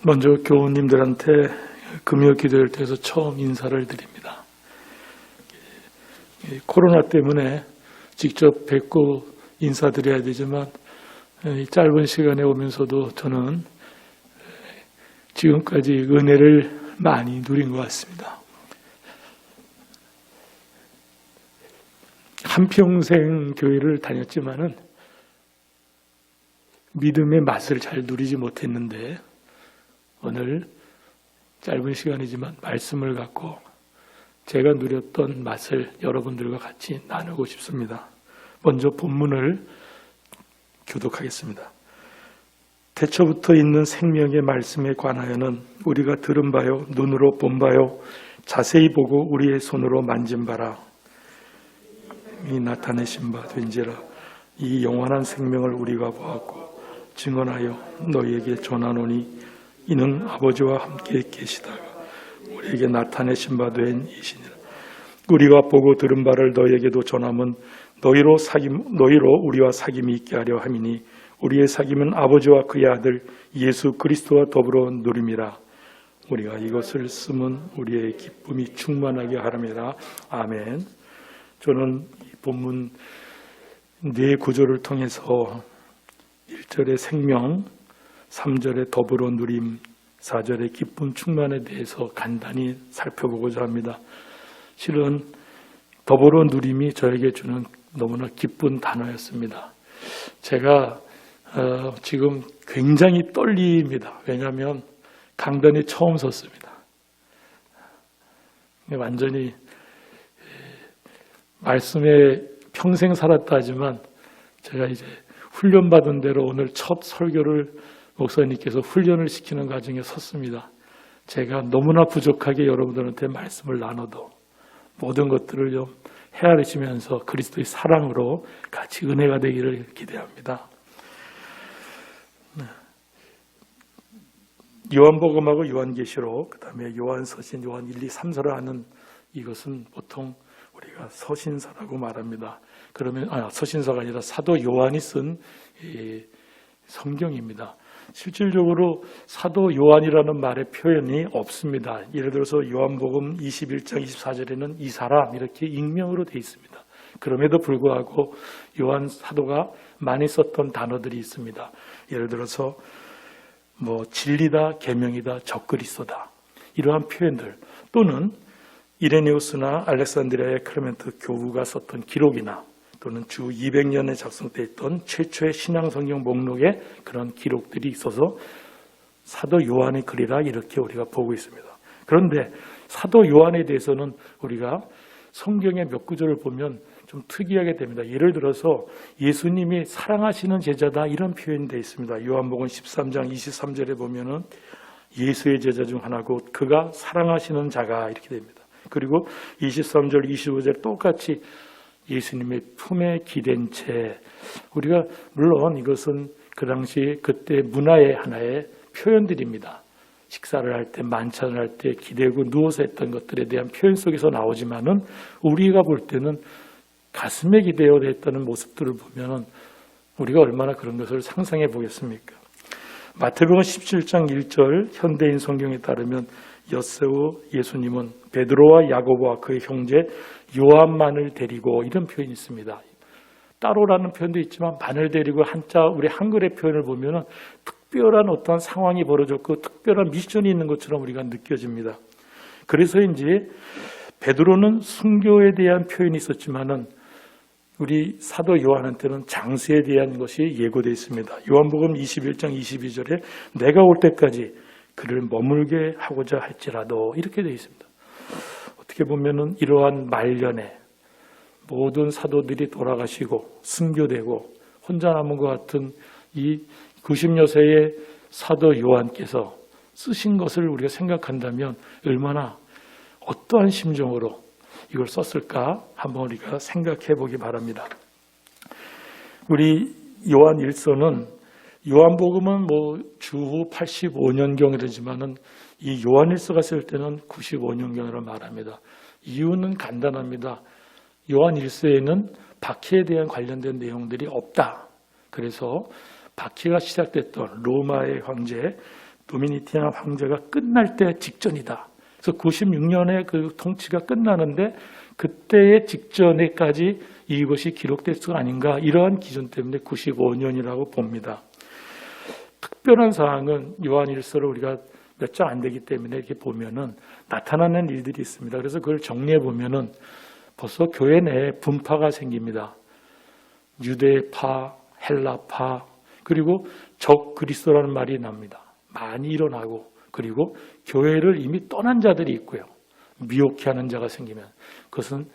먼저 교우님들한테 금요 기도회를 통해서 처음 인사를 드립니다. 코로나 때문에 직접 뵙고 인사드려야 되지만 이 짧은 시간에 오면서도 저는 지금까지 은혜를 많이 누린 것 같습니다. 한평생 교회를 다녔지만은 믿음의 맛을 잘 누리지 못했는데 오늘 짧은 시간이지만 말씀을 갖고 제가 누렸던 맛을 여러분들과 같이 나누고 싶습니다. 먼저 본문을 교독하겠습니다. 태초부터 있는 생명의 말씀에 관하여는 우리가 들은 바요, 눈으로 본 바요, 자세히 보고 우리의 손으로 만진 바라. 이 나타내신 바 된지라. 이 영원한 생명을 우리가 보았고 증언하여 너희에게 전하노니 이는 아버지와 함께 계시다가 우리에게 나타내신 바 된 이시니라. 우리가 보고 들은 바를 너희에게도 전함은 너희로 우리와 사귐이 있게 하려 함이니 우리의 사귐은 아버지와 그의 아들 예수 그리스도와 더불어 누림이라. 우리가 이것을 쓰면 우리의 기쁨이 충만하게 하람이라. 아멘. 저는 이 본문 네 구절을 통해서 1절의 생명, 3절의 더불어 누림, 4절의 기쁨 충만에 대해서 간단히 살펴보고자 합니다. 실은 더불어 누림이 저에게 주는 너무나 기쁜 단어였습니다. 제가 지금 굉장히 떨립니다. 왜냐하면 강단에 처음 섰습니다. 완전히 말씀에 평생 살았다 하지만 제가 이제 훈련받은 대로 오늘 첫 설교를 목사님께서 훈련을 시키는 과정에 섰습니다. 제가 너무나 부족하게 여러분들한테 말씀을 나눠도 모든 것들을 좀 헤아리시면서 그리스도의 사랑으로 같이 은혜가 되기를 기대합니다. 요한복음하고 요한계시록, 그 다음에 요한서신, 요한 1, 2, 3서를 하는 이것은 보통 우리가 서신서라고 말합니다. 그러면 서신서가 아니라 사도 요한이 쓴 성경입니다. 실질적으로 사도 요한이라는 말의 표현이 없습니다. 예를 들어서 요한복음 21장 24절에는 이 사람 이렇게 익명으로 되어 있습니다. 그럼에도 불구하고 요한 사도가 많이 썼던 단어들이 있습니다. 예를 들어서 진리다, 계명이다, 적그리스도다 이러한 표현들, 또는 이레네우스나 알렉산드리아의 클레멘트 교부가 썼던 기록이나 또는 주 200년에 작성되어 있던 최초의 신앙성경 목록에 그런 기록들이 있어서 사도 요한의 글이라 이렇게 우리가 보고 있습니다. 그런데 사도 요한에 대해서는 우리가 성경의 몇 구절을 보면 좀 특이하게 됩니다. 예를 들어서 예수님이 사랑하시는 제자다 이런 표현이 되어 있습니다. 요한복음 13장 23절에 보면은 예수의 제자 중 하나고 그가 사랑하시는 자가 이렇게 됩니다. 그리고 23절 25절 똑같이 예수님의 품에 기댄 채, 우리가 물론 이것은 그 당시 그때 문화의 하나의 표현들입니다. 식사를 할 때, 만찬을 할 때 기대고 누워서 했던 것들에 대한 표현 속에서 나오지만은 우리가 볼 때는 가슴에 기대어 했다는 모습들을 보면은 우리가 얼마나 그런 것을 상상해 보겠습니까? 마태복음 17장 1절 현대인 성경에 따르면 엿새우 예수님은 베드로와 야고보와 그의 형제 요한만을 데리고 이런 표현이 있습니다. 따로라는 표현도 있지만 만을 데리고 한자 우리 한글의 표현을 보면은 특별한 어떤 상황이 벌어졌고 특별한 미션이 있는 것처럼 우리가 느껴집니다. 그래서인지 베드로는 순교에 대한 표현이 있었지만은 우리 사도 요한한테는 장세에 대한 것이 예고되어 있습니다. 요한복음 21장 22절에 내가 올 때까지 그를 머물게 하고자 할지라도 이렇게 되어 있습니다. 어떻게 보면은 이러한 말년에 모든 사도들이 돌아가시고 순교되고 혼자 남은 것 같은 이 90여 세의 사도 요한께서 쓰신 것을 우리가 생각한다면 얼마나 어떠한 심정으로 이걸 썼을까 한번 우리가 생각해 보기 바랍니다. 우리 요한 1서는 요한복음은 주후 85년경이라지만은 이 요한 1서가 쓸 때는 95년경이라고 말합니다. 이유는 간단합니다. 요한 1서에는 박해에 대한 관련된 내용들이 없다. 그래서 박해가 시작됐던 로마의 황제 도미니티안 황제가 끝날 때 직전이다. 그래서 96년에 그 통치가 끝나는데 그때의 직전에까지 이것이 기록됐을 거 아닌가, 이러한 기준 때문에 95년이라고 봅니다. 특별한 사항은 요한일서를 우리가 몇 장 안 되기 때문에 이렇게 보면은 나타나는 일들이 있습니다. 그래서 그걸 정리해 보면은 벌써 교회 내에 분파가 생깁니다. 유대파, 헬라파, 그리고 적 그리스도라는 말이 납니다. 많이 일어나고, 그리고 교회를 이미 떠난 자들이 있고요. 미혹해하는 자가 생기면 그것은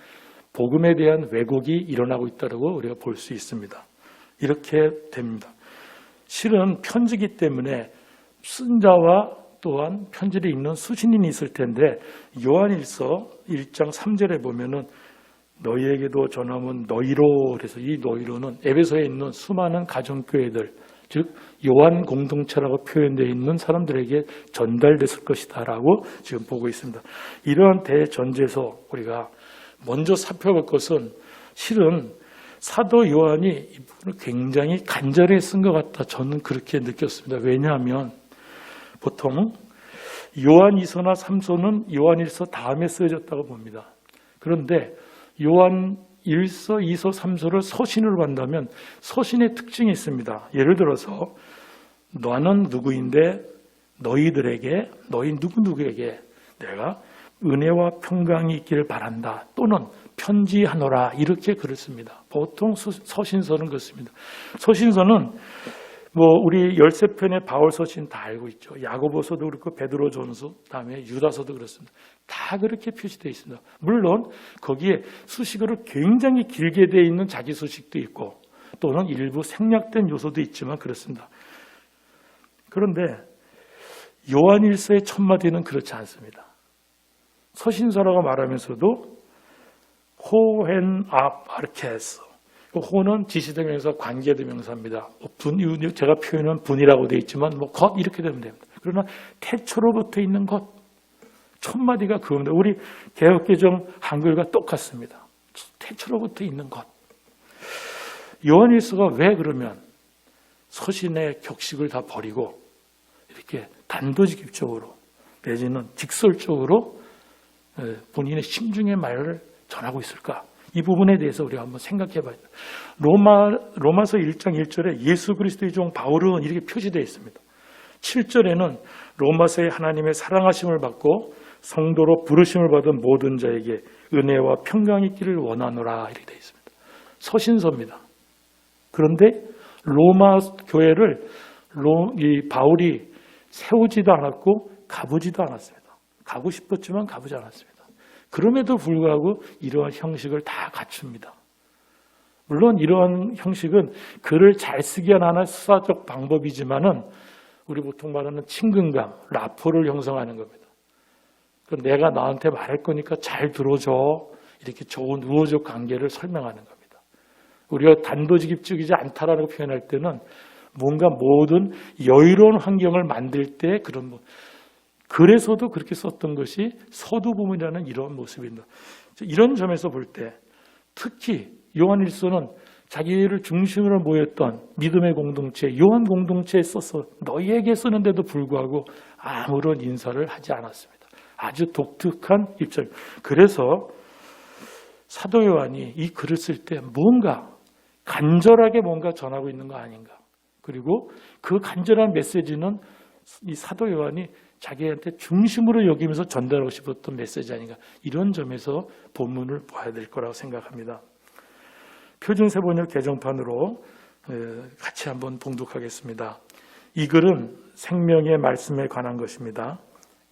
복음에 대한 왜곡이 일어나고 있다고 우리가 볼 수 있습니다. 이렇게 됩니다. 실은 편지기 때문에 쓴 자와 또한 편지를 읽는 수신인이 있을 텐데, 요한일서 1장 3절에 보면은 너희에게도 전함은 너희로, 그래서 이 너희로는 에베소에 있는 수많은 가정교회들, 즉 요한 공동체라고 표현되어 있는 사람들에게 전달됐을 것이다 라고 지금 보고 있습니다. 이러한 대전제에서 우리가 먼저 살펴볼 것은, 실은 사도 요한이 이 부분을 굉장히 간절히 쓴 것 같다, 저는 그렇게 느꼈습니다. 왜냐하면 보통 요한이서나 3서는 요한일서 다음에 쓰여졌다고 봅니다. 그런데 요한일서, 2서, 3서를 서신으로 한다면 서신의 특징이 있습니다. 예를 들어서 너는 누구인데 너희들에게, 너희 누구누구에게 내가 은혜와 평강이 있기를 바란다, 또는 편지하노라, 이렇게 글을 씁니다. 보통 서신서는 그렇습니다. 서신서는 우리 13편의 바울 서신 다 알고 있죠. 야고보서도 그렇고 베드로전서, 다음에 유다서도 그렇습니다. 다 그렇게 표시되어 있습니다. 물론 거기에 수식어로 굉장히 길게 되어 있는 자기 소식도 있고 또는 일부 생략된 요소도 있지만 그렇습니다. 그런데 요한일서의 첫 마디는 그렇지 않습니다. 서신서라고 말하면서도 호헨 아파르케스, 호는 지시대명사, 관계대명사입니다. 제가 표현은 분이라고 되어 있지만 것 이렇게 되면 됩니다. 그러나 태초로부터 있는 것, 첫 마디가 그겁니다. 우리 개역개정 한글과 똑같습니다. 태초로부터 있는 것. 요한일서가 왜 그러면 서신의 격식을 다 버리고 이렇게 단도직입적으로 내지는 직설적으로 본인의 심중의 말을 전하고 있을까? 이 부분에 대해서 우리가 한번 생각해 봐야 돼요. 로마서 1장 1절에 예수 그리스도의 종 바울은 이렇게 표시되어 있습니다. 7절에는 로마서의 하나님의 사랑하심을 받고 성도로 부르심을 받은 모든 자에게 은혜와 평강이 있기를 원하노라, 이렇게 되어 있습니다. 서신서입니다. 그런데 로마 교회를 이 바울이 세우지도 않았고 가보지도 않았습니다. 가고 싶었지만 가보지 않았습니다. 그럼에도 불구하고 이러한 형식을 다 갖춥니다. 물론 이러한 형식은 글을 잘 쓰기 위한 하나의 수사적 방법이지만은 우리 보통 말하는 친근감, 라포를 형성하는 겁니다. 내가 나한테 말할 거니까 잘 들어줘, 이렇게 좋은 우호적 관계를 설명하는 겁니다. 우리가 단도직입적이지 않다라고 표현할 때는 뭔가 모든 여유로운 환경을 만들 때 그런 그래서도 그렇게 썼던 것이 서두부문이라는 이런 모습입니다. 이런 점에서 볼 때 특히 요한일서는 자기를 중심으로 모였던 믿음의 공동체, 요한 공동체에 써서 너희에게 쓰는데도 불구하고 아무런 인사를 하지 않았습니다. 아주 독특한 입장. 그래서 사도 요한이 이 글을 쓸 때 뭔가 간절하게 뭔가 전하고 있는 거 아닌가. 그리고 그 간절한 메시지는 이 사도 요한이 자기한테 중심으로 여기면서 전달하고 싶었던 메시지 아닌가. 이런 점에서 본문을 봐야 될 거라고 생각합니다. 표준세번역 개정판으로 같이 한번 봉독하겠습니다. 이 글은 생명의 말씀에 관한 것입니다.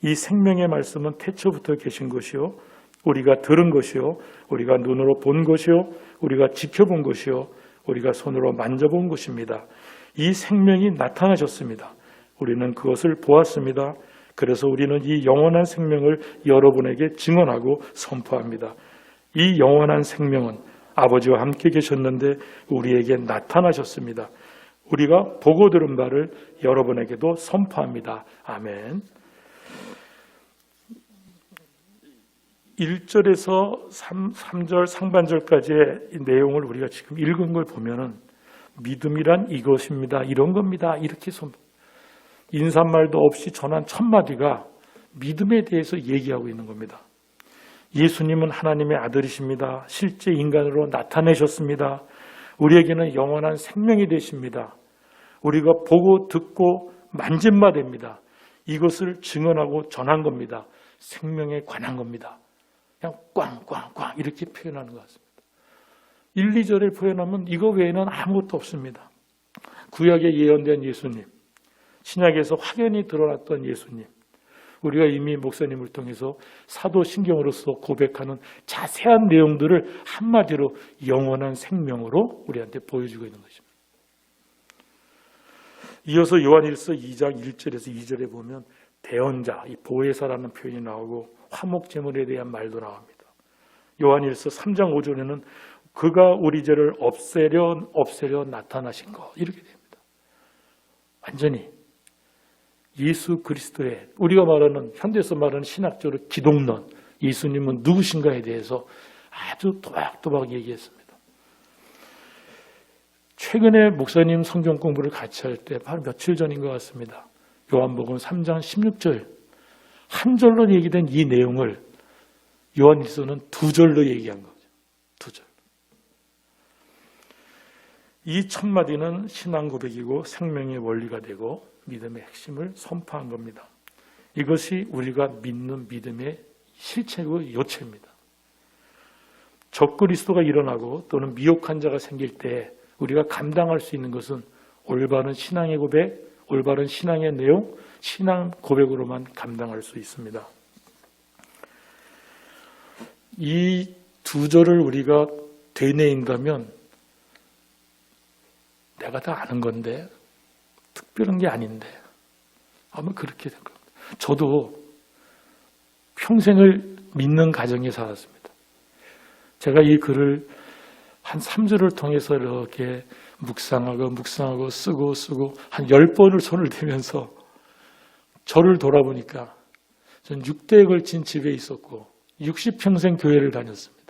이 생명의 말씀은 태초부터 계신 것이요, 우리가 들은 것이요, 우리가 눈으로 본 것이요, 우리가 지켜본 것이요, 우리가 손으로 만져본 것입니다. 이 생명이 나타나셨습니다. 우리는 그것을 보았습니다. 그래서 우리는 이 영원한 생명을 여러분에게 증언하고 선포합니다. 이 영원한 생명은 아버지와 함께 계셨는데 우리에게 나타나셨습니다. 우리가 보고 들은 바를 여러분에게도 선포합니다. 아멘. 1절에서 3절 상반절까지의 내용을 우리가 지금 읽은 걸 보면은 믿음이란 이것입니다, 이런 겁니다, 이렇게 인사말도 없이 전한 첫 마디가 믿음에 대해서 얘기하고 있는 겁니다. 예수님은 하나님의 아들이십니다. 실제 인간으로 나타내셨습니다. 우리에게는 영원한 생명이 되십니다. 우리가 보고 듣고 만진 바 됩니다. 이것을 증언하고 전한 겁니다. 생명에 관한 겁니다. 그냥 꽝꽝꽝 이렇게 표현하는 것 같습니다. 1, 2절을 표현하면 이거 외에는 아무것도 없습니다. 구약에 예언된 예수님, 신약에서 확연히 드러났던 예수님, 우리가 이미 목사님을 통해서 사도신경으로서 고백하는 자세한 내용들을 한마디로 영원한 생명으로 우리한테 보여주고 있는 것입니다. 이어서 요한일서 2장 1절에서 2절에 보면 대언자, 이 보혜사라는 표현이 나오고 화목제물에 대한 말도 나옵니다. 요한일서 3장 5절에는 그가 우리 죄를 없애려 나타나신 것 이렇게 됩니다. 완전히 예수 그리스도의 우리가 말하는 현대에서 말하는 신학적으로 기독론 예수님은 누구신가에 대해서 아주 또박또박 얘기했습니다. 최근에 목사님 성경 공부를 같이 할 때 바로 며칠 전인 것 같습니다. 요한복음 3장 16절 한 절로 얘기된 이 내용을 요한일서는 두 절로 얘기한 거죠. 두 절. 이 첫 마디는 신앙 고백이고 생명의 원리가 되고 믿음의 핵심을 선포한 겁니다. 이것이 우리가 믿는 믿음의 실체고 요체입니다. 적그리스도가 일어나고 또는 미혹한 자가 생길 때 우리가 감당할 수 있는 것은 올바른 신앙의 고백, 올바른 신앙의 내용, 신앙 고백으로만 감당할 수 있습니다. 이 두 절을 우리가 되뇌인다면 내가 다 아는 건데 특별한 게 아닌데 아마 그렇게 된 겁니다. 저도 평생을 믿는 가정에 살았습니다. 제가 이 글을 한 3절을 통해서 이렇게 묵상하고 쓰고 한 10번을 손을 대면서 저를 돌아보니까 전 6대에 걸친 집에 있었고 60평생 교회를 다녔습니다.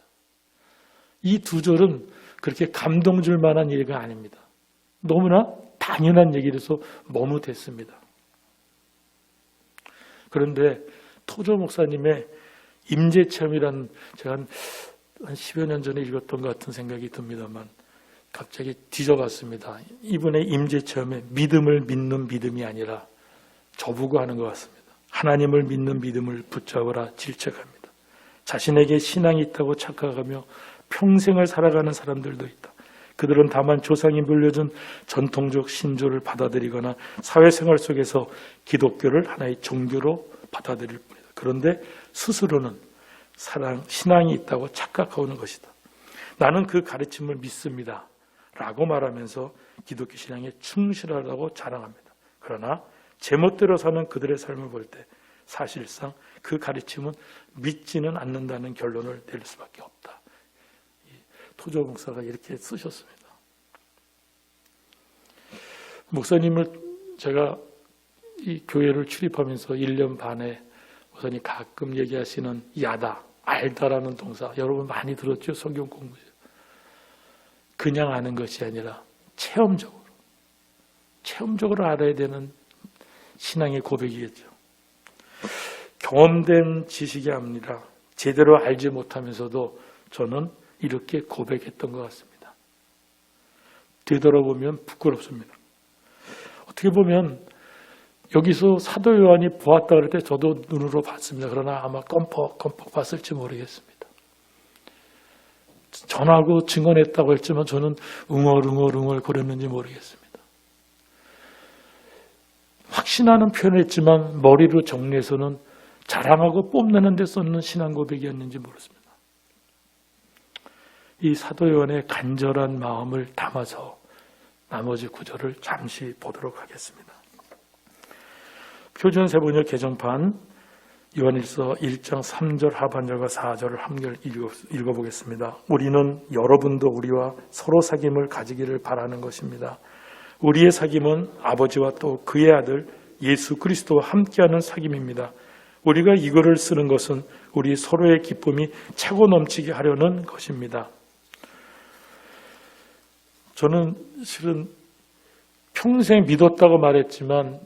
이 두 절은 그렇게 감동 줄 만한 얘기가 아닙니다. 너무나 당연한 얘기라서 머뭇했습니다. 그런데 토조 목사님의 임재체험이란 제가 한 10여 년 전에 읽었던 것 같은 생각이 듭니다만 갑자기 뒤져봤습니다. 이분의 임재체험에 믿음을 믿는 믿음이 아니라 저보고 하는 것 같습니다. 하나님을 믿는 믿음을 붙잡으라 질책합니다. 자신에게 신앙이 있다고 착각하며 평생을 살아가는 사람들도 있다. 그들은 다만 조상이 물려준 전통적 신조를 받아들이거나 사회생활 속에서 기독교를 하나의 종교로 받아들일 뿐이다. 그런데 스스로는 신앙이 있다고 착각하고 있는 것이다. 나는 그 가르침을 믿습니다. 라고 말하면서 기독교 신앙에 충실하다고 자랑합니다. 그러나 제멋대로 사는 그들의 삶을 볼 때 사실상 그 가르침은 믿지는 않는다는 결론을 내릴 수밖에 없다. 토조 목사가 이렇게 쓰셨습니다. 목사님을 제가 이 교회를 출입하면서 1년 반에 목사님 가끔 얘기하시는 야다, 알다라는 동사 여러분 많이 들었죠? 성경 공부죠. 그냥 아는 것이 아니라 체험적으로 알아야 되는 신앙의 고백이겠죠. 경험된 지식이 아니라 제대로 알지 못하면서도 저는 이렇게 고백했던 것 같습니다. 되돌아보면 부끄럽습니다. 어떻게 보면 여기서 사도 요한이 보았다 그럴 때 저도 눈으로 봤습니다. 그러나 아마 껌뻑 봤을지 모르겠습니다. 전하고 증언했다고 했지만 저는 웅얼 거렸는지 모르겠습니다. 확신하는 표현을 했지만 머리로 정리해서는 자랑하고 뽐내는 데 썼는 신앙 고백이었는지 모르겠습니다. 이 사도 요한의 간절한 마음을 담아서 나머지 구절을 잠시 보도록 하겠습니다. 표준 세번역 개정판 요한일서 1장 3절 하반절과 4절을 함께 읽어보겠습니다. 우리는 여러분도 우리와 서로 사귐을 가지기를 바라는 것입니다. 우리의 사귐은 아버지와 또 그의 아들 예수 그리스도와 함께하는 사귐입니다. 우리가 이거를 쓰는 것은 우리 서로의 기쁨이 차고 넘치게 하려는 것입니다. 저는 실은 평생 믿었다고 말했지만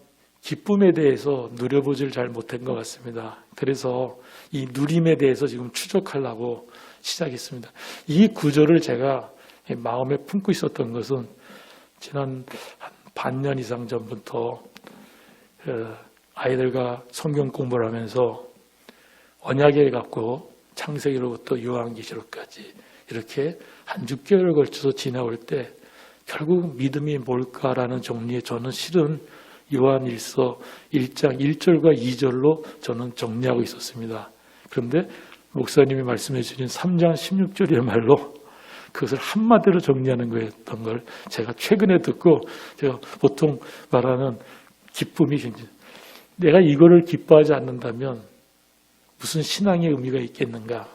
기쁨에 대해서 누려보질 잘 못한 것 같습니다. 그래서 이 누림에 대해서 지금 추적하려고 시작했습니다. 이 구절을 제가 마음에 품고 있었던 것은 지난 한 반년 이상 전부터 아이들과 성경 공부를 하면서 언약에 갖고 창세기로부터 요한계시록까지 이렇게 한 6개월을 걸쳐서 지나올 때 결국 믿음이 뭘까라는 정리에 저는 실은 요한일서 1장 1절과 2절로 저는 정리하고 있었습니다. 그런데 목사님이 말씀해 주신 3장 16절의 말로 그것을 한마디로 정리하는 거였던 걸 제가 최근에 듣고 제가 보통 말하는 기쁨이 굉장히 내가 이거를 기뻐하지 않는다면 무슨 신앙의 의미가 있겠는가?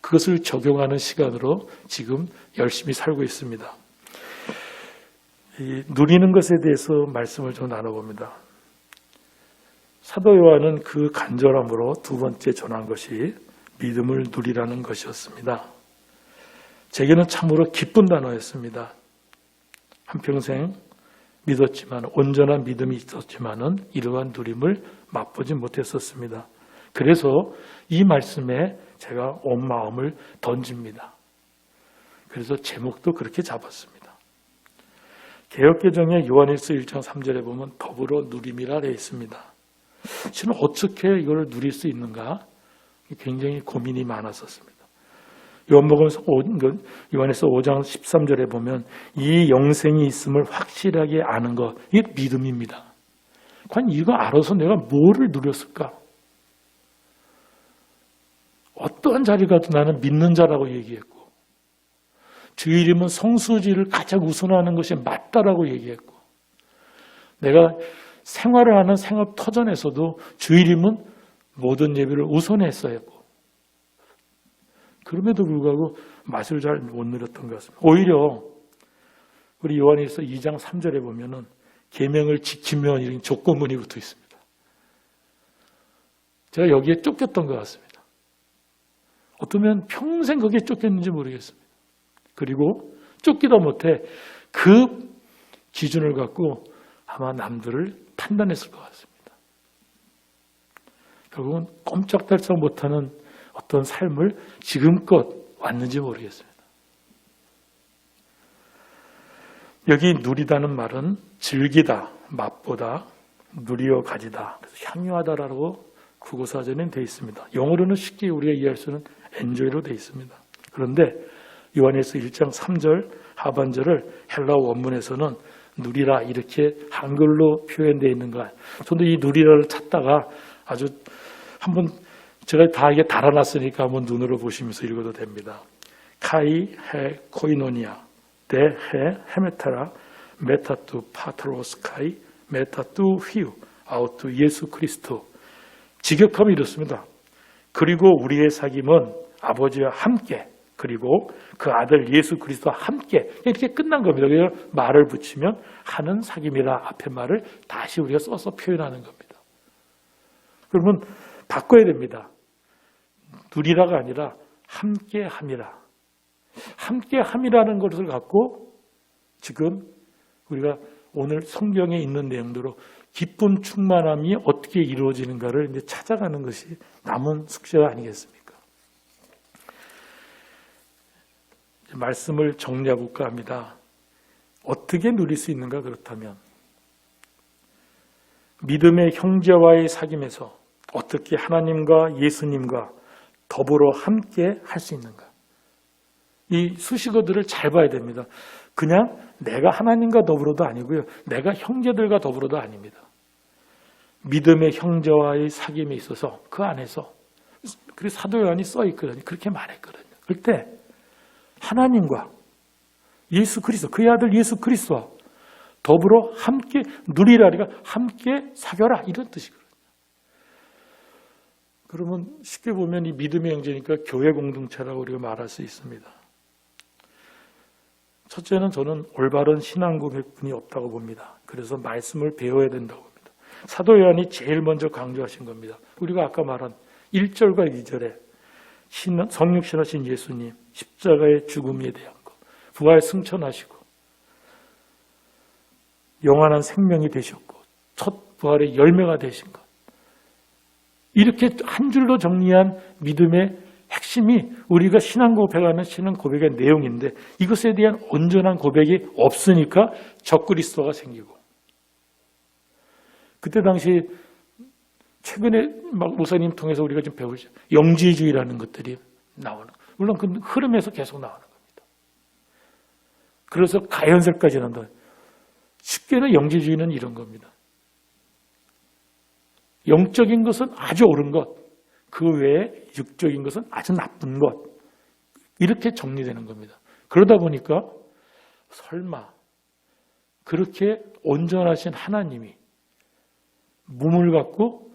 그것을 적용하는 시간으로 지금 열심히 살고 있습니다. 누리는 것에 대해서 말씀을 좀 나눠봅니다. 사도 요한은 그 간절함으로 두 번째 전한 것이 믿음을 누리라는 것이었습니다. 제게는 참으로 기쁜 단어였습니다. 한평생 믿었지만 온전한 믿음이 있었지만은 이러한 누림을 맛보지 못했었습니다. 그래서 이 말씀에 제가 온 마음을 던집니다. 그래서 제목도 그렇게 잡았습니다. 개역개정의 요한일서 1장 3절에 보면 더불어 누림이라 되어 있습니다. 실은 어떻게 이걸 누릴 수 있는가? 굉장히 고민이 많았었습니다. 요한복음 요한에서 5장 13절에 보면 이 영생이 있음을 확실하게 아는 것, 이게 믿음입니다. 과연 이거 알아서 내가 뭐를 누렸을까? 어떠한 자리 가도 나는 믿는 자라고 얘기했고 주 이름은 성수지를 가장 우선하는 것이 맞다라고 얘기했고 내가 생활을 하는 생업 터전에서도 주 이름은 모든 예배를 우선했어야 했고 그럼에도 불구하고 맛을 잘 못 누렸던 것 같습니다. 오히려 우리 요한일서 2장 3절에 보면은 계명을 지키면 이런 조건문이 붙어 있습니다. 제가 여기에 쫓겼던 것 같습니다. 어쩌면 평생 거기에 쫓겼는지 모르겠습니다. 그리고 쫓기다 못해 그 기준을 갖고 아마 남들을 판단했을 것 같습니다. 결국은 꼼짝달싹 못하는 어떤 삶을 지금껏 왔는지 모르겠습니다. 여기 누리다는 말은 즐기다, 맛보다, 누리어 가지다, 그래서 향유하다라고 국어사전에 되어 있습니다. 영어로는 쉽게 우리가 이해할 수 있는 enjoy로 되어 있습니다. 그런데 요한일서 1장 3절 하반절을 헬라어 원문에서는 누리라 이렇게 한글로 표현되어 있는 것. 저도 이 누리라를 찾다가 아주 한번 제가 다 이게 달아놨으니까 한번 눈으로 보시면서 읽어도 됩니다. 카이 헤 코이노니아 데 헤 헤메타라 메타투 파트로스카이 메타투 휘우 아우투 예수 그리스도. 직역하면 이렇습니다. 그리고 우리의 사귐은 아버지와 함께 그리고 그 아들 예수 그리스도와 함께 이렇게 끝난 겁니다. 그래서 말을 붙이면 하는 사귐이라 앞에 말을 다시 우리가 써서 표현하는 겁니다. 그러면 바꿔야 됩니다. 누리라가 아니라 함께함이라. 함께함이라는 것을 갖고 지금 우리가 오늘 성경에 있는 내용대로 기쁨 충만함이 어떻게 이루어지는가를 이제 찾아가는 것이 남은 숙제가 아니겠습니까? 말씀을 정리해볼까 합니다. 어떻게 누릴 수 있는가 그렇다면 믿음의 형제와의 사귐에서 어떻게 하나님과 예수님과 더불어 함께 할 수 있는가? 이 수식어들을 잘 봐야 됩니다. 그냥 내가 하나님과 더불어도 아니고요. 내가 형제들과 더불어도 아닙니다. 믿음의 형제와의 사귐에 있어서 그 안에서 그래서 사도 요한이 써 있거든요. 그렇게 말했거든요. 그럴 때 하나님과 예수 그리스도 그의 아들 예수 그리스도와 더불어 함께 누리라리가 함께 사겨라 이런 뜻이거든요. 그러면 쉽게 보면 이 믿음의 형제니까 교회 공동체라고 우리가 말할 수 있습니다. 첫째는 저는 올바른 신앙 고백뿐이 없다고 봅니다. 그래서 말씀을 배워야 된다고 봅니다. 사도 요한이 제일 먼저 강조하신 겁니다. 우리가 아까 말한 1절과 2절에 성육신하신 예수님 십자가의 죽음에 대한 것, 부활 승천하시고 영원한 생명이 되셨고 첫 부활의 열매가 되신 것. 이렇게 한 줄로 정리한 믿음의 핵심이 우리가 신앙 고백하는 신앙 고백의 내용인데 이것에 대한 온전한 고백이 없으니까 적그리스도가 생기고 그때 당시 최근에 막 목사님 통해서 우리가 좀 배우죠. 영지주의라는 것들이 나오는 물론 그 흐름에서 계속 나오는 겁니다. 그래서 가연설까지 난다. 쉽게는 영지주의는 이런 겁니다. 영적인 것은 아주 옳은 것, 그 외에 육적인 것은 아주 나쁜 것 이렇게 정리되는 겁니다. 그러다 보니까 설마 그렇게 온전하신 하나님이 몸을 갖고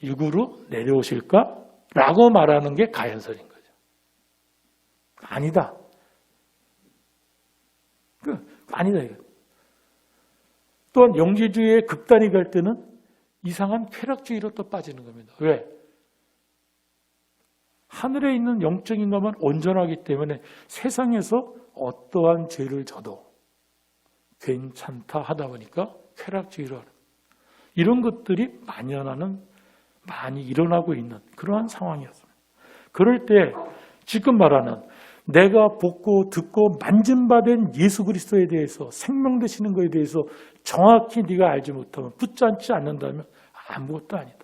육으로 내려오실까? 라고 말하는 게 가연설인 거죠. 아니다. 아니다. 또한 영지주의의 극단이 갈 때는 이상한 쾌락주의로 또 빠지는 겁니다. 왜? 하늘에 있는 영적인 것만 온전하기 때문에 세상에서 어떠한 죄를 져도 괜찮다 하다 보니까 쾌락주의로 하는 이런 것들이 많이 일어나고 있는 그러한 상황이었습니다. 그럴 때 지금 말하는 내가 보고 듣고 만진 바 된 예수 그리스도에 대해서 생명 되시는 것에 대해서 정확히 네가 알지 못하면 붙잡지 않는다면 아무것도 아니다.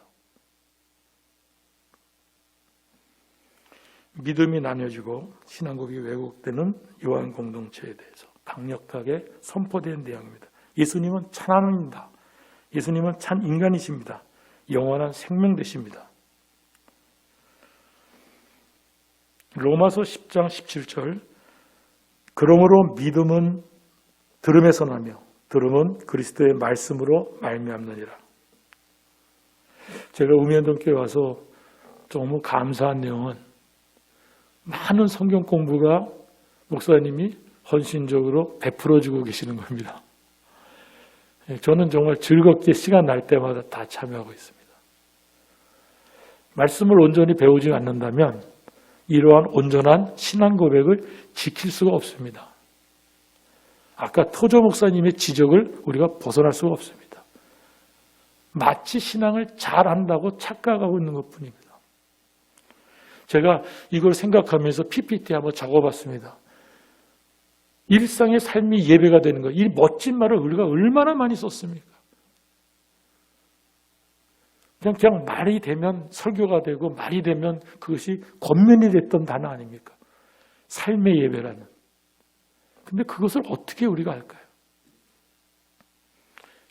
믿음이 나뉘어지고 신앙고백이 왜곡되는 요한 공동체에 대해서 강력하게 선포된 내용입니다. 예수님은 참 하나님입니다. 예수님은 참 인간이십니다. 영원한 생명 되십니다. 로마서 10장 17절 그러므로 믿음은 들음에서 나며 들음은 그리스도의 말씀으로 말미암느니라. 제가 우면동교에 와서 너무 감사한 내용은 많은 성경 공부가 목사님이 헌신적으로 베풀어주고 계시는 겁니다. 저는 정말 즐겁게 시간 날 때마다 다 참여하고 있습니다. 말씀을 온전히 배우지 않는다면 이러한 온전한 신앙 고백을 지킬 수가 없습니다. 아까 토조 목사님의 지적을 우리가 벗어날 수가 없습니다. 마치 신앙을 잘한다고 착각하고 있는 것뿐입니다. 제가 이걸 생각하면서 PPT 한번 적어봤습니다. 일상의 삶이 예배가 되는 것. 이 멋진 말을 우리가 얼마나 많이 썼습니까? 그냥 말이 되면 설교가 되고 말이 되면 그것이 권면이 됐던 단어 아닙니까? 삶의 예배라는. 근데 그것을 어떻게 우리가 할까요?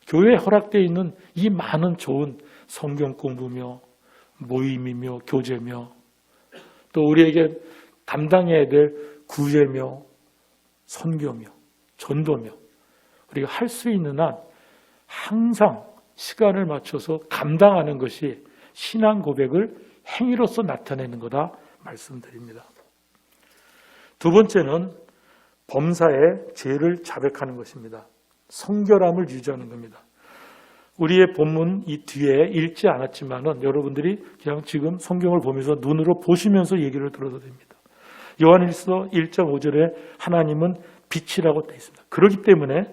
교회에 허락되어 있는 이 많은 좋은 성경 공부며 모임이며 교제며 또 우리에게 담당해야 될 구제며 선교며 전도며 우리가 할 수 있는 한 항상 시간을 맞춰서 감당하는 것이 신앙 고백을 행위로서 나타내는 거다 말씀드립니다. 두 번째는 범사의 죄를 자백하는 것입니다. 성결함을 유지하는 겁니다. 우리의 본문 이 뒤에 읽지 않았지만은 여러분들이 그냥 지금 성경을 보면서 눈으로 보시면서 얘기를 들어도 됩니다. 요한일서 1장 5절에 하나님은 빛이라고 되어 있습니다. 그렇기 때문에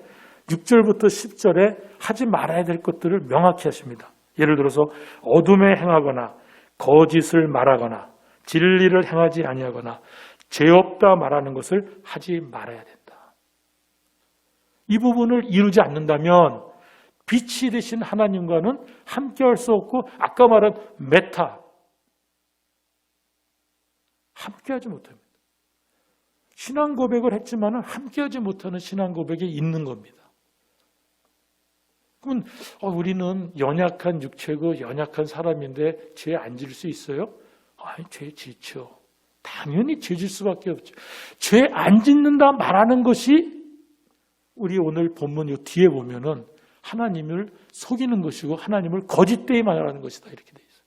6절부터 10절에 하지 말아야 될 것들을 명확히 하십니다. 예를 들어서 어둠에 행하거나 거짓을 말하거나 진리를 행하지 아니하거나 죄 없다 말하는 것을 하지 말아야 된다. 이 부분을 이루지 않는다면 빛이 되신 하나님과는 함께할 수 없고 아까 말한 메타 함께하지 못합니다. 신앙 고백을 했지만 함께하지 못하는 신앙 고백이 있는 겁니다. 그러면 우리는 연약한 육체고 연약한 사람인데 죄 안 질 수 있어요? 아니, 죄 지죠. 당연히 죄 질 수밖에 없죠. 죄 안 짓는다 말하는 것이 우리 오늘 본문 이 뒤에 보면은 하나님을 속이는 것이고 하나님을 거짓되이 말하는 것이다 이렇게 돼 있어요.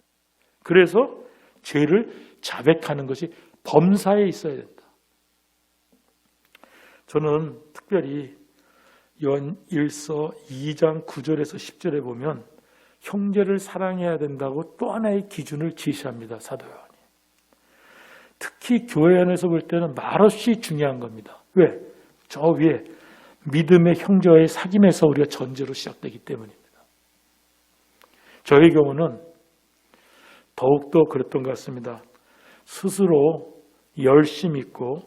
그래서 죄를 자백하는 것이 범사에 있어야 된다. 저는 특별히 요한일서 2장 9절에서 10절에 보면 형제를 사랑해야 된다고 또 하나의 기준을 제시합니다. 사도 요한이. 특히 교회 안에서 볼 때는 말없이 중요한 겁니다. 왜? 저 위에 믿음의 형제와의 사귐에서 우리가 전제로 시작되기 때문입니다. 저의 경우는 더욱더 그랬던 것 같습니다. 스스로 열심 있고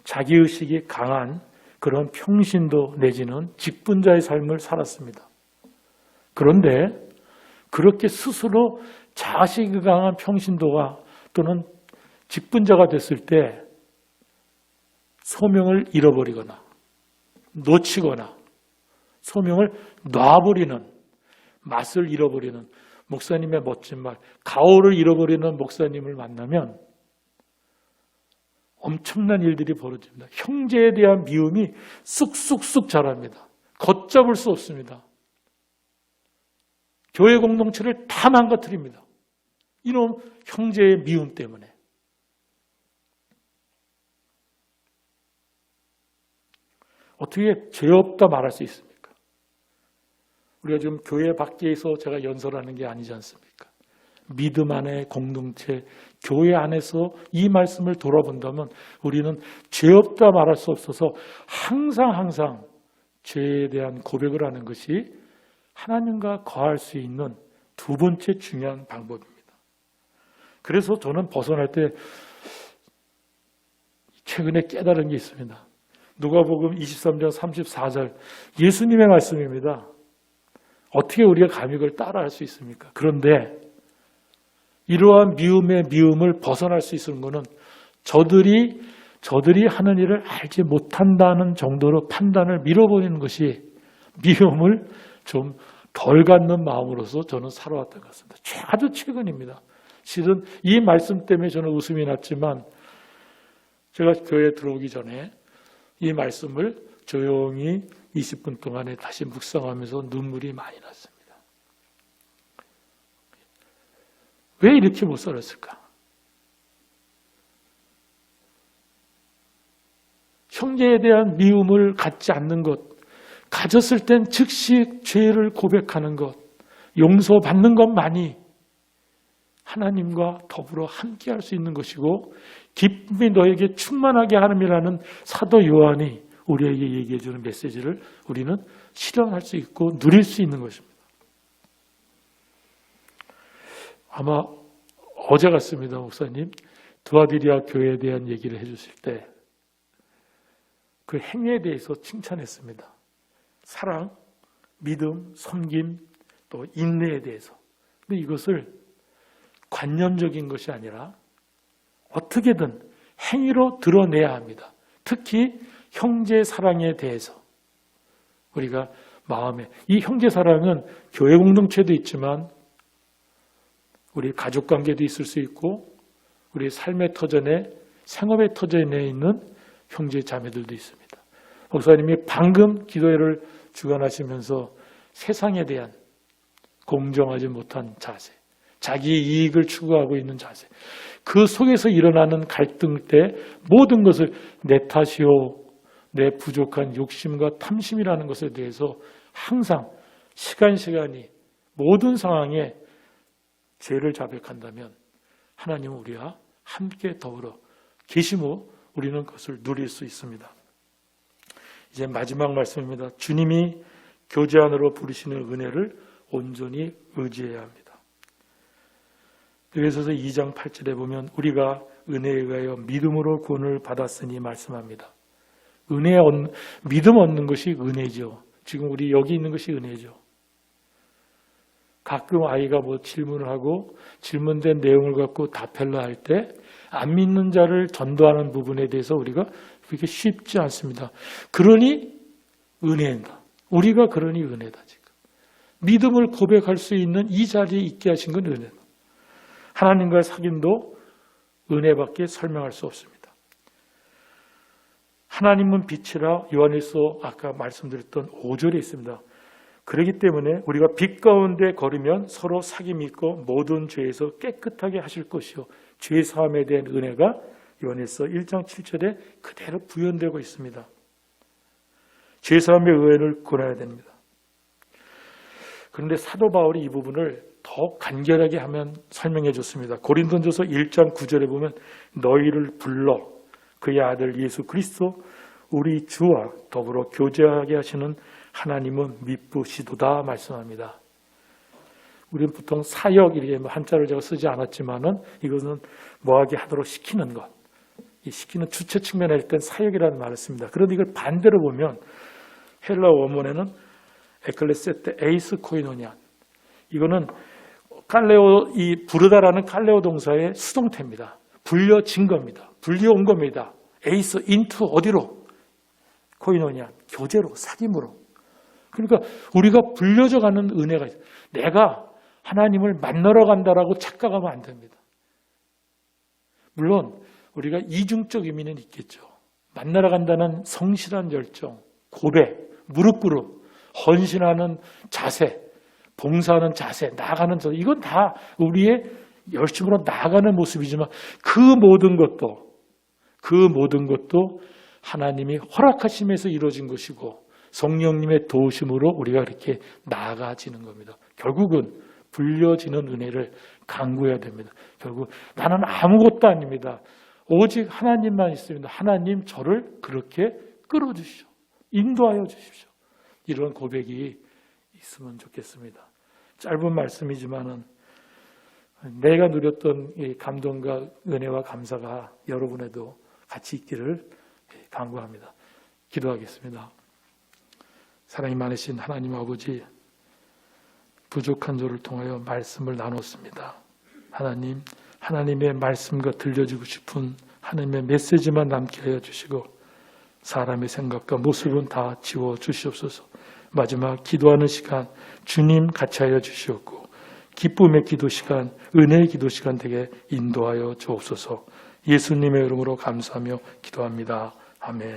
자기의식이 강한 그런 평신도 내지는 직분자의 삶을 살았습니다. 그런데 그렇게 스스로 자식이 강한 평신도가 또는 직분자가 됐을 때 소명을 잃어버리거나 놓치거나 소명을 놔버리는, 맛을 잃어버리는, 목사님의 멋진 말, 가오를 잃어버리는 목사님을 만나면 엄청난 일들이 벌어집니다. 형제에 대한 미움이 쑥쑥쑥 자랍니다. 걷잡을 수 없습니다. 교회 공동체를 다 망가뜨립니다. 이놈 형제의 미움 때문에. 어떻게 죄 없다 말할 수 있습니까? 우리가 지금 교회 밖에서 제가 연설하는 게 아니지 않습니까? 믿음 안의 공동체, 교회 안에서 이 말씀을 돌아본다면 우리는 죄 없다 말할 수 없어서 항상 죄에 대한 고백을 하는 것이 하나님과 거할 수 있는 두 번째 중요한 방법입니다. 그래서 저는 벗어날 때 최근에 깨달은 게 있습니다. 누가복음 23장 34절 예수님의 말씀입니다. 어떻게 우리가 감히 그걸 따라할 수 있습니까? 그런데 이러한 미움의 미움을 벗어날 수 있는 것은 저들이 하는 일을 알지 못한다는 정도로 판단을 밀어버리는 것이 미움을 좀 덜 갖는 마음으로서 저는 살아왔던 것 같습니다. 아주 최근입니다. 실은 이 말씀 때문에 저는 웃음이 났지만 제가 교회에 들어오기 전에 이 말씀을 조용히 20분 동안에 다시 묵상하면서 눈물이 많이 났습니다. 왜 이렇게 못 살았을까? 형제에 대한 미움을 갖지 않는 것, 가졌을 땐 즉시 죄를 고백하는 것, 용서받는 것만이 하나님과 더불어 함께할 수 있는 것이고 기쁨이 너에게 충만하게 하음이라는 사도 요한이 우리에게 얘기해 주는 메시지를 우리는 실현할 수 있고 누릴 수 있는 것입니다. 아마 어제 같습니다. 목사님 두아디리아 교회에 대한 얘기를 해주실 때 그 행위에 대해서 칭찬했습니다. 사랑, 믿음, 섬김, 또 인내에 대해서. 근데 이것을 관념적인 것이 아니라 어떻게든 행위로 드러내야 합니다. 특히 형제 사랑에 대해서 우리가 마음에, 이 형제 사랑은 교회 공동체도 있지만 우리 가족 관계도 있을 수 있고 우리 삶의 터전에, 생업의 터전에 있는 형제 자매들도 있습니다. 목사님이 방금 기도회를 주관하시면서 세상에 대한 공정하지 못한 자세, 자기 이익을 추구하고 있는 자세, 그 속에서 일어나는 갈등 때 모든 것을 내 탓이요, 내 부족한 욕심과 탐심이라는 것에 대해서 항상 시간이 모든 상황에 죄를 자백한다면 하나님은 우리와 함께 더불어 계시므로 우리는 그것을 누릴 수 있습니다. 이제 마지막 말씀입니다. 주님이 교제 안으로 부르시는 은혜를 온전히 의지해야 합니다. 에베소서 2장 8절에 보면 우리가 은혜에 의하여 믿음으로 구원을 받았으니 말씀합니다. 믿음 얻는 것이 은혜죠. 지금 우리 여기 있는 것이 은혜죠. 가끔 아이가 뭐 질문을 하고 질문된 내용을 갖고 답하려 할 때 안 믿는 자를 전도하는 부분에 대해서 우리가 그렇게 쉽지 않습니다. 그러니 은혜다. 우리가 그러니 은혜다. 지금 믿음을 고백할 수 있는 이 자리에 있게 하신 건 은혜다. 하나님과의 사귐도 은혜밖에 설명할 수 없습니다. 하나님은 빛이라 요한일서 아까 말씀드렸던 5절에 있습니다. 그렇기 때문에 우리가 빛 가운데 걸으면 서로 사귐이 있고 모든 죄에서 깨끗하게 하실 것이요 죄 사함에 대한 은혜가 요한일서 1장 7절에 그대로 부연되고 있습니다. 죄 사함의 은혜를 구해야 됩니다. 그런데 사도 바울이 이 부분을 더 간결하게 하면 설명해 줬습니다. 고린도전서 1장 9절에 보면 너희를 불러 그의 아들 예수 그리스도 우리 주와 더불어 교제하게 하시는 하나님은 미쁘시도다 말씀합니다. 우리는 보통 사역 이렇게 한자를 제가 쓰지 않았지만은 이것은 뭐하게 하도록 시키는 것. 이 시키는 주체 측면에 할 땐 사역이라는 말을 씁니다. 그런데 이걸 반대로 보면 헬라 원문에는 에클레세테 에이스 코이노냐. 이거는 칼레오, 이 부르다라는 칼레오 동사의 수동태입니다. 불려진 겁니다. 불려온 겁니다. 에이스 인투 어디로? 코이노냐. 교제로, 사귐으로. 그러니까 우리가 불려져 가는 은혜가 있어요. 내가 하나님을 만나러 간다라고 착각하면 안 됩니다. 물론 우리가 이중적 의미는 있겠죠. 만나러 간다는 성실한 열정, 고백, 무릎 꿇음, 헌신하는 자세, 봉사하는 자세, 나아가는 자세, 이건 다 우리의 열심으로 나아가는 모습이지만 그 모든 것도 하나님이 허락하심에서 이루어진 것이고 성령님의 도우심으로 우리가 이렇게 나아가지는 겁니다. 결국은 불려지는 은혜를 간구해야 됩니다. 결국 나는 아무것도 아닙니다. 오직 하나님만 있습니다. 하나님 저를 그렇게 끌어주시오. 인도하여 주십시오. 이런 고백이 있으면 좋겠습니다. 짧은 말씀이지만은 내가 누렸던 이 감동과 은혜와 감사가 여러분에도 같이 있기를 간구합니다. 기도하겠습니다. 사랑이 많으신 하나님 아버지, 부족한 저를 통하여 말씀을 나눴습니다. 하나님, 하나님의 말씀과 들려주고 싶은 하나님의 메시지만 남게 하여 주시고 사람의 생각과 모습은 다 지워 주시옵소서. 마지막 기도하는 시간 주님 같이 하여 주시옵고 기쁨의 기도 시간, 은혜의 기도 시간 되게 인도하여 주옵소서. 예수님의 이름으로 감사하며 기도합니다. 아멘.